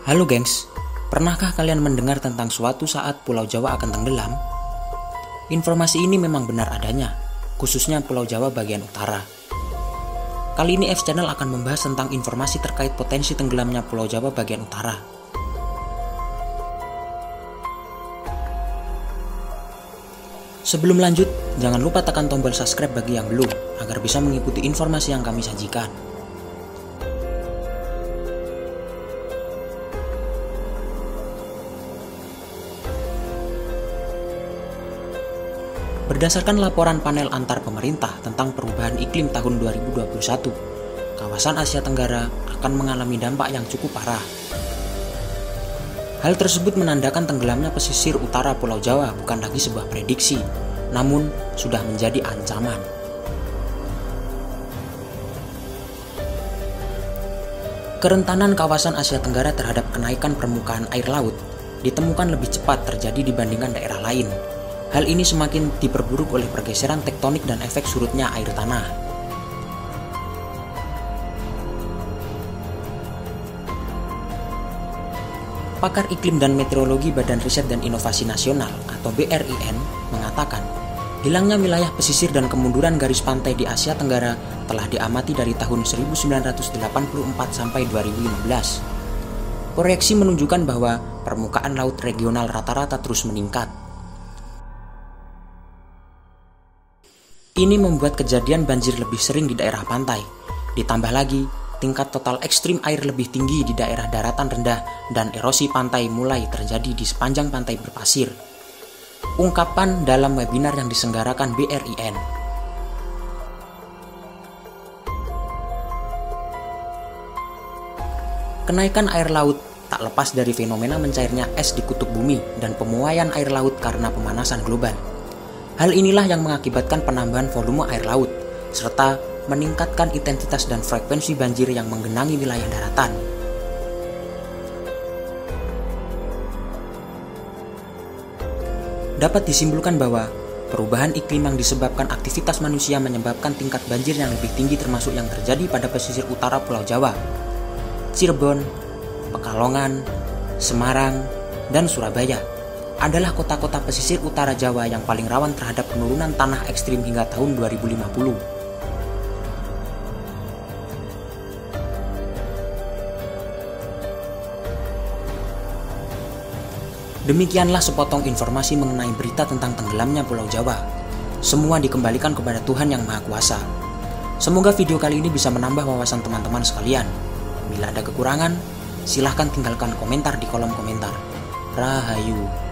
Halo gengs, pernahkah kalian mendengar tentang suatu saat Pulau Jawa akan tenggelam? Informasi ini memang benar adanya, khususnya Pulau Jawa bagian utara. Kali ini F Channel akan membahas tentang informasi terkait potensi tenggelamnya Pulau Jawa bagian utara. Sebelum lanjut, jangan lupa tekan tombol subscribe bagi yang belum, agar bisa mengikuti informasi yang kami sajikan. Berdasarkan laporan panel antar pemerintah tentang perubahan iklim tahun 2021, kawasan Asia Tenggara akan mengalami dampak yang cukup parah. Hal tersebut menandakan tenggelamnya pesisir utara Pulau Jawa bukan lagi sebuah prediksi, namun sudah menjadi ancaman. Kerentanan kawasan Asia Tenggara terhadap kenaikan permukaan air laut ditemukan lebih cepat terjadi dibandingkan daerah lain. Hal ini semakin diperburuk oleh pergeseran tektonik dan efek surutnya air tanah. Pakar Iklim dan Meteorologi Badan Riset dan Inovasi Nasional atau BRIN mengatakan, hilangnya wilayah pesisir dan kemunduran garis pantai di Asia Tenggara telah diamati dari tahun 1984 sampai 2015. Proyeksi menunjukkan bahwa permukaan laut regional rata-rata terus meningkat. Ini membuat kejadian banjir lebih sering di daerah pantai. Ditambah lagi, tingkat total ekstrim air lebih tinggi di daerah daratan rendah dan erosi pantai mulai terjadi di sepanjang pantai berpasir. Ungkapan dalam webinar yang diselenggarakan BRIN. Kenaikan air laut tak lepas dari fenomena mencairnya es di kutub bumi dan pemuaian air laut karena pemanasan global. Hal inilah yang mengakibatkan penambahan volume air laut, serta meningkatkan intensitas dan frekuensi banjir yang menggenangi wilayah daratan. Dapat disimpulkan bahwa perubahan iklim yang disebabkan aktivitas manusia menyebabkan tingkat banjir yang lebih tinggi termasuk yang terjadi pada pesisir utara Pulau Jawa, Cirebon, Pekalongan, Semarang, dan Surabaya adalah kota-kota pesisir utara Jawa yang paling rawan terhadap penurunan tanah ekstrim hingga tahun 2050. Demikianlah sepotong informasi mengenai berita tentang tenggelamnya Pulau Jawa. Semua dikembalikan kepada Tuhan Yang Maha Kuasa. Semoga video kali ini bisa menambah wawasan teman-teman sekalian. Bila ada kekurangan, silahkan tinggalkan komentar di kolom komentar. Rahayu.